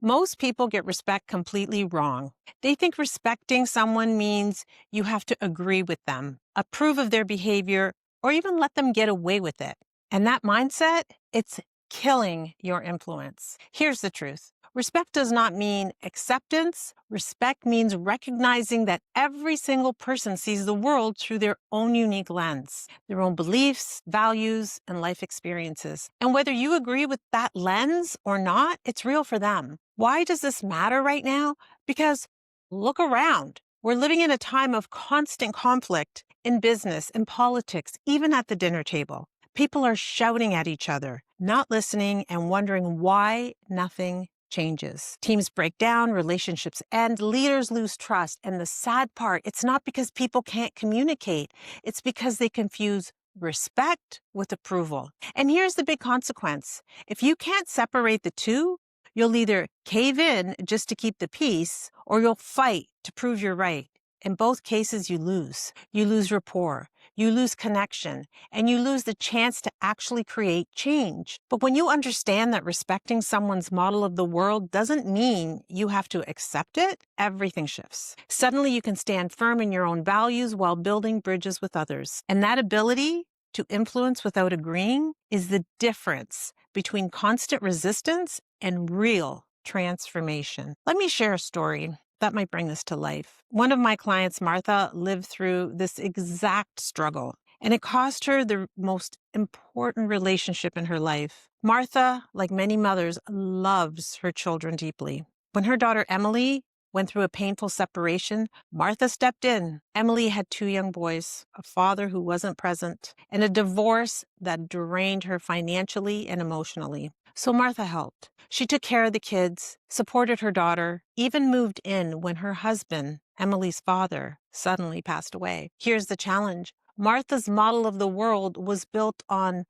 Most people get respect completely wrong. They think respecting someone means you have to agree with them, approve of their behavior, or even let them get away with it. And that mindset, it's killing your influence. Here's the truth. Respect does not mean acceptance. Respect means recognizing that every single person sees the world through their own unique lens, their own beliefs, values, and life experiences. And whether you agree with that lens or not, it's real for them. Why does this matter right now? Because look around. We're living in a time of constant conflict in business, in politics, even at the dinner table. People are shouting at each other, not listening, and wondering why nothing changes. Teams break down, relationships end, leaders lose trust. And the sad part, it's not because people can't communicate. It's because they confuse respect with approval. And here's the big consequence. If you can't separate the two, you'll either cave in just to keep the peace, or you'll fight to prove you're right. In both cases, you lose. You lose rapport, you lose connection, and you lose the chance to actually create change. But when you understand that respecting someone's model of the world doesn't mean you have to accept it, everything shifts. Suddenly, you can stand firm in your own values while building bridges with others. And that ability to influence without agreeing is the difference between constant resistance and real transformation. Let me share a story that might bring this to life. One of my clients, Martha, lived through this exact struggle, and it cost her the most important relationship in her life. Martha, like many mothers, loves her children deeply. When her daughter Emily went through a painful separation, Martha stepped in. Emily had 2 young boys, a father who wasn't present, and a divorce that drained her financially and emotionally. So Martha helped. She took care of the kids, supported her daughter, even moved in when her husband, Emily's father, suddenly passed away. Here's the challenge. Martha's model of the world was built on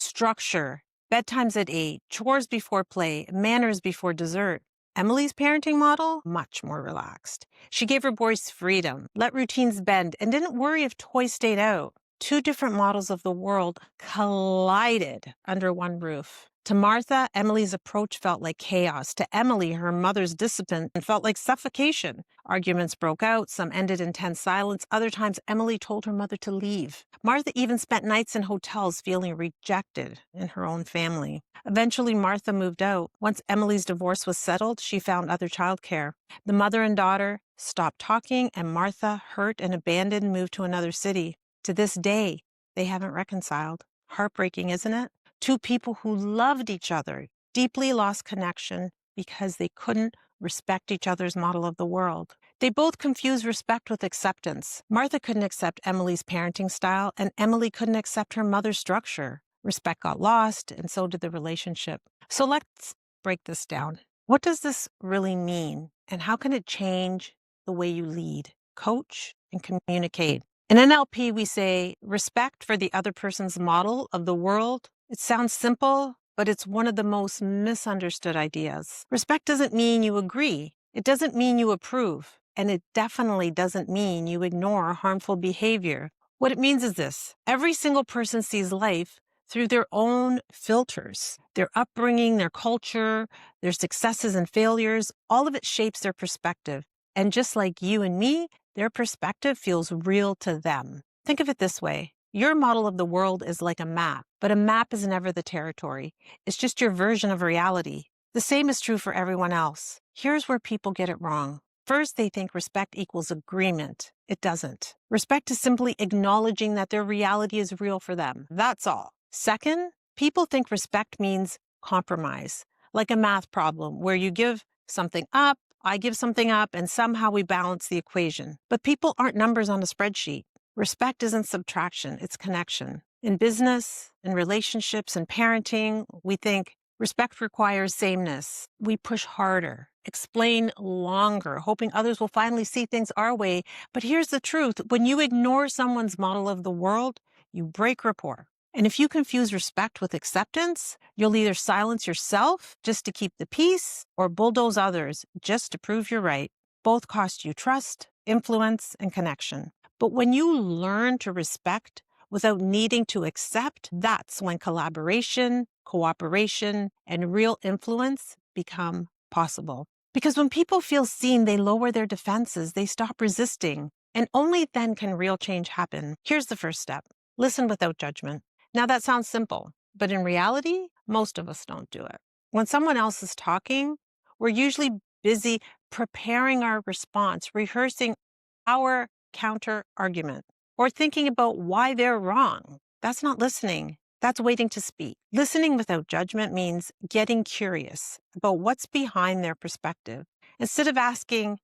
structure, bedtimes at 8, chores before play, manners before dessert. Emily's parenting model, much more relaxed. She gave her boys freedom, let routines bend, and didn't worry if toys stayed out. 2 different models of the world collided under one roof. To Martha, Emily's approach felt like chaos. To Emily, her mother's discipline felt like suffocation. Arguments broke out. Some ended in tense silence. Other times, Emily told her mother to leave. Martha even spent nights in hotels feeling rejected in her own family. Eventually, Martha moved out. Once Emily's divorce was settled, she found other childcare. The mother and daughter stopped talking, and Martha, hurt and abandoned, moved to another city. To this day, they haven't reconciled. Heartbreaking, isn't it? 2 people who loved each other deeply lost connection because they couldn't respect each other's model of the world. They both confused respect with acceptance. Martha couldn't accept Emily's parenting style, and Emily couldn't accept her mother's structure. Respect got lost, and so did the relationship. So let's break this down. What does this really mean, and how can it change the way you lead, coach, and communicate? In NLP, we say respect for the other person's model of the world. It sounds simple, but it's one of the most misunderstood ideas. Respect doesn't mean you agree. It doesn't mean you approve. And it definitely doesn't mean you ignore harmful behavior. What it means is this. Every single person sees life through their own filters. Their upbringing, their culture, their successes and failures, all of it shapes their perspective. And just like you and me, their perspective feels real to them. Think of it this way. Your model of the world is like a map, but a map is never the territory. It's just your version of reality. The same is true for everyone else. Here's where people get it wrong. First, they think respect equals agreement. It doesn't. Respect is simply acknowledging that their reality is real for them. That's all. Second, people think respect means compromise, like a math problem where you give something up, I give something up, and somehow we balance the equation. But people aren't numbers on a spreadsheet. Respect isn't subtraction, it's connection. In business, in relationships, in parenting, we think respect requires sameness. We push harder, explain longer, hoping others will finally see things our way. But here's the truth. When you ignore someone's model of the world, you break rapport. And if you confuse respect with acceptance, you'll either silence yourself just to keep the peace or bulldoze others just to prove you're right. Both cost you trust, influence, and connection. But when you learn to respect without needing to accept, that's when collaboration, cooperation, and real influence become possible. Because when people feel seen, they lower their defenses, they stop resisting, and only then can real change happen. Here's the first step. Listen without judgment. Now that sounds simple, but in reality, most of us don't do it. When someone else is talking, we're usually busy preparing our response, rehearsing our counter argument, or thinking about why they're wrong. That's not listening. That's waiting to speak. Listening without judgment means getting curious about what's behind their perspective. Instead of asking,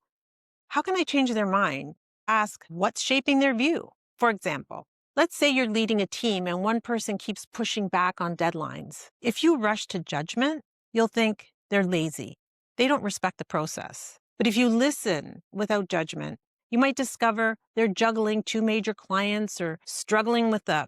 how can I change their mind? Ask, what's shaping their view? For example, let's say you're leading a team and one person keeps pushing back on deadlines. If you rush to judgment, you'll think they're lazy. They don't respect the process. But if you listen without judgment, you might discover they're juggling two major clients or struggling with a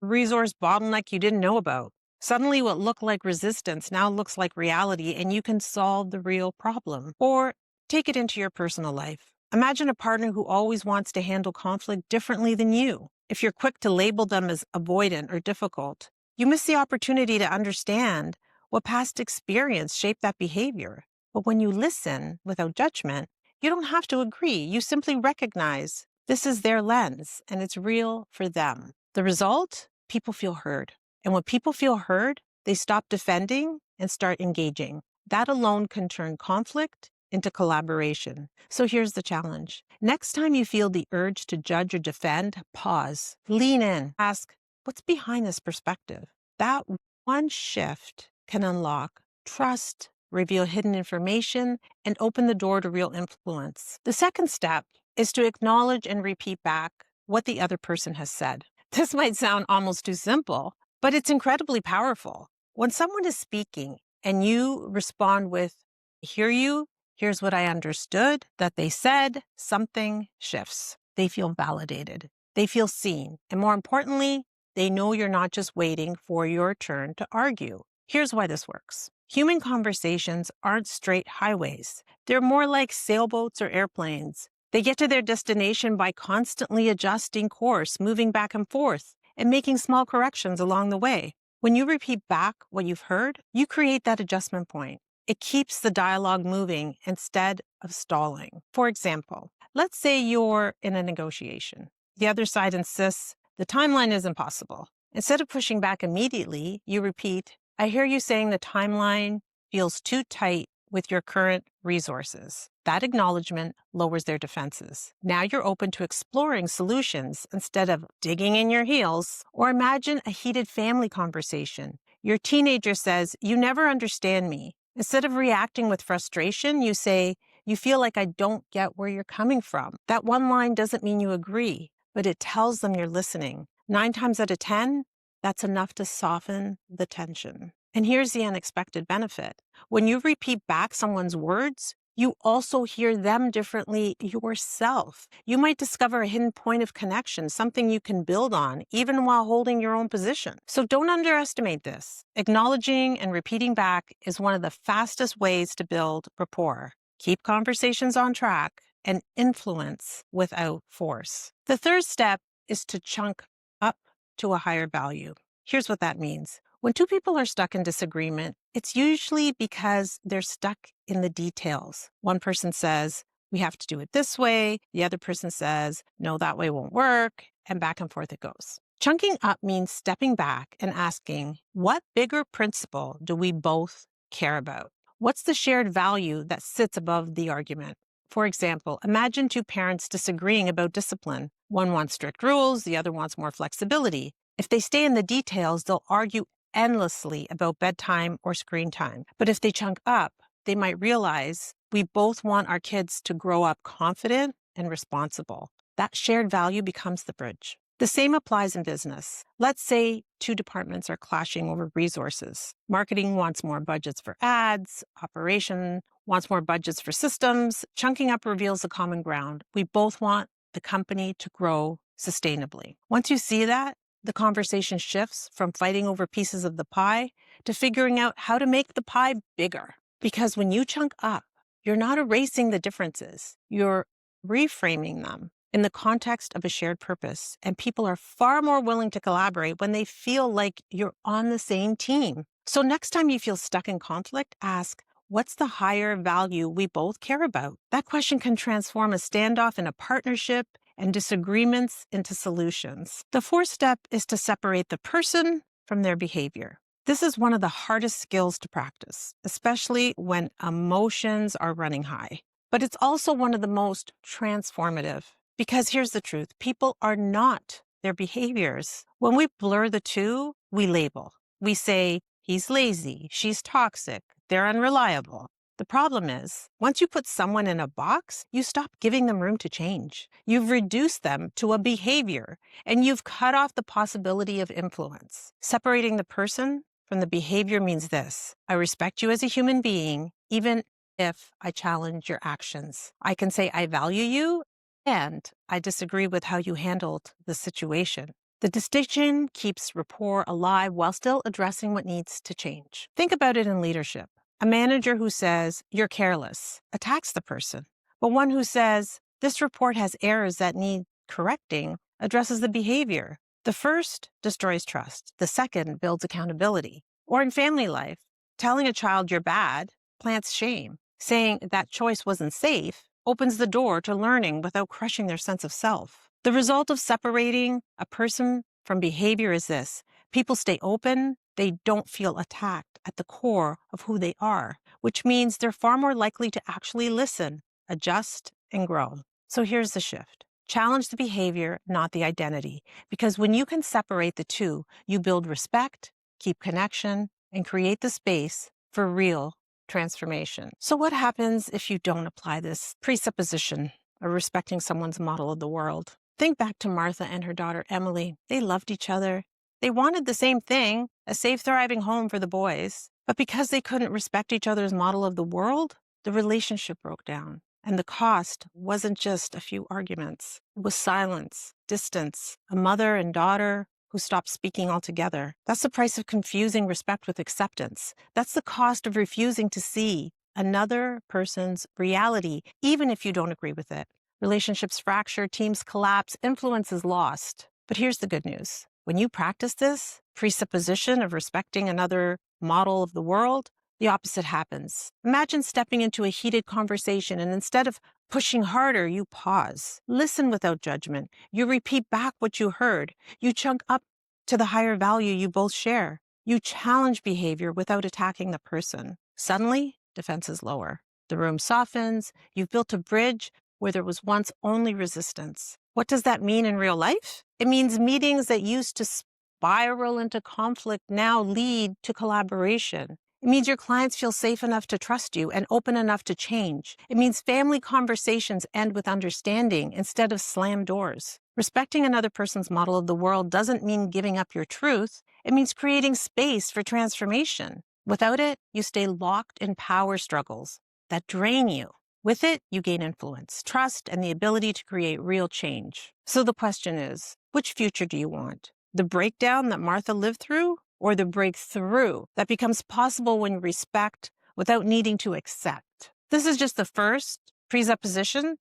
resource bottleneck you didn't know about. Suddenly, what looked like resistance now looks like reality, and you can solve the real problem. Or take it into your personal life. Imagine a partner who always wants to handle conflict differently than you. If you're quick to label them as avoidant or difficult, you miss the opportunity to understand what past experience shaped that behavior. But when you listen without judgment, you don't have to agree. You simply recognize this is their lens and it's real for them. The result? People feel heard. And when people feel heard, they stop defending and start engaging. That alone can turn conflict into collaboration. So here's the challenge. Next time you feel the urge to judge or defend, pause, lean in, ask, what's behind this perspective? That one shift can unlock trust, reveal hidden information, and open the door to real influence. The second step is to acknowledge and repeat back what the other person has said. This might sound almost too simple, but it's incredibly powerful. When someone is speaking and you respond with, I hear you, here's what I understood that they said, something shifts. They feel validated. They feel seen. And more importantly, they know you're not just waiting for your turn to argue. Here's why this works. Human conversations aren't straight highways. They're more like sailboats or airplanes. They get to their destination by constantly adjusting course, moving back and forth, and making small corrections along the way. When you repeat back what you've heard, you create that adjustment point. It keeps the dialogue moving instead of stalling. For example, let's say you're in a negotiation. The other side insists the timeline is impossible. Instead of pushing back immediately, you repeat, I hear you saying the timeline feels too tight with your current resources. That acknowledgement lowers their defenses. Now you're open to exploring solutions instead of digging in your heels. Or imagine a heated family conversation. Your teenager says, you never understand me. Instead of reacting with frustration, you say, you feel like I don't get where you're coming from. That one line doesn't mean you agree, but it tells them you're listening. 9 times out of 10, that's enough to soften the tension. And here's the unexpected benefit. When you repeat back someone's words, you also hear them differently yourself. You might discover a hidden point of connection, something you can build on, even while holding your own position. So don't underestimate this. Acknowledging and repeating back is one of the fastest ways to build rapport. Keep conversations on track and influence without force. The third step is to chunk up to a higher value. Here's what that means. When two people are stuck in disagreement, it's usually because they're stuck in the details. One person says, we have to do it this way. The other person says, no, that way won't work. And back and forth it goes. Chunking up means stepping back and asking, what bigger principle do we both care about? What's the shared value that sits above the argument? For example, imagine two parents disagreeing about discipline. One wants strict rules, the other wants more flexibility. If they stay in the details, they'll argue endlessly about bedtime or screen time. But if they chunk up, they might realize we both want our kids to grow up confident and responsible. That shared value becomes the bridge. The same applies in business. Let's say two departments are clashing over resources. Marketing wants more budgets for ads. Operation wants more budgets for systems. Chunking up reveals the common ground. We both want the company to grow sustainably. Once you see that, the conversation shifts from fighting over pieces of the pie to figuring out how to make the pie bigger. Because when you chunk up, you're not erasing the differences. You're reframing them in the context of a shared purpose. And people are far more willing to collaborate when they feel like you're on the same team. So next time you feel stuck in conflict, ask, what's the higher value we both care about? That question can transform a standoff in a partnership and disagreements into solutions. The fourth step is to separate the person from their behavior. This is one of the hardest skills to practice, especially when emotions are running high. But it's also one of the most transformative. Because here's the truth, people are not their behaviors. When we blur the two, we label. We say, he's lazy, she's toxic, they're unreliable. The problem is, once you put someone in a box, you stop giving them room to change. You've reduced them to a behavior, and you've cut off the possibility of influence. Separating the person from the behavior means this: I respect you as a human being, even if I challenge your actions. I can say I value you, and I disagree with how you handled the situation. The distinction keeps rapport alive while still addressing what needs to change. Think about it in leadership. A manager who says, you're careless, attacks the person. But one who says, this report has errors that need correcting, addresses the behavior. The first destroys trust. The second builds accountability. Or in family life, telling a child you're bad plants shame. Saying that choice wasn't safe opens the door to learning without crushing their sense of self. The result of separating a person from behavior is this: people stay open, they don't feel attacked at the core of who they are, which means they're far more likely to actually listen, adjust, and grow. So here's the shift. Challenge the behavior, not the identity. Because when you can separate the two, you build respect, keep connection, and create the space for real transformation. So what happens if you don't apply this presupposition of respecting someone's model of the world? Think back to Martha and her daughter Emily. They loved each other. They wanted the same thing, a safe, thriving home for the boys. But because they couldn't respect each other's model of the world, the relationship broke down. And the cost wasn't just a few arguments. It was silence, distance, a mother and daughter who stopped speaking altogether. That's the price of confusing respect with acceptance. That's the cost of refusing to see another person's reality, even if you don't agree with it. Relationships fracture, teams collapse, influence is lost. But here's the good news. When you practice this presupposition of respecting another model of the world, the opposite happens. Imagine stepping into a heated conversation, and instead of pushing harder, you pause. Listen without judgment. You repeat back what you heard. You chunk up to the higher value you both share. You challenge behavior without attacking the person. Suddenly, defenses lower. The room softens. You've built a bridge where there was once only resistance. What does that mean in real life? It means meetings that used to spiral into conflict now lead to collaboration. It means your clients feel safe enough to trust you and open enough to change. It means family conversations end with understanding instead of slammed doors. Respecting another person's model of the world doesn't mean giving up your truth. It means creating space for transformation. Without it, you stay locked in power struggles that drain you. With it, you gain influence, trust, and the ability to create real change. So the question is, which future do you want? The breakdown that Martha lived through, or the breakthrough that becomes possible when you respect without needing to accept? This is just the first presupposition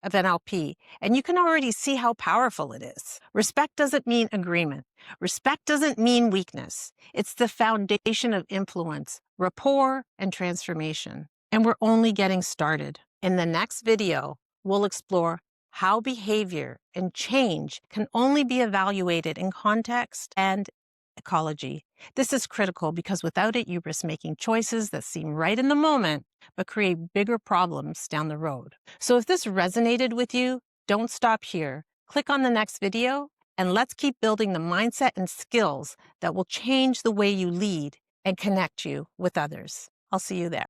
of NLP, and you can already see how powerful it is. Respect doesn't mean agreement. Respect doesn't mean weakness. It's the foundation of influence, rapport, and transformation. And we're only getting started. In the next video, we'll explore how behavior and change can only be evaluated in context and ecology. This is critical because without it, you risk making choices that seem right in the moment, but create bigger problems down the road. So if this resonated with you, don't stop here. Click on the next video, and let's keep building the mindset and skills that will change the way you lead and connect you with others. I'll see you there.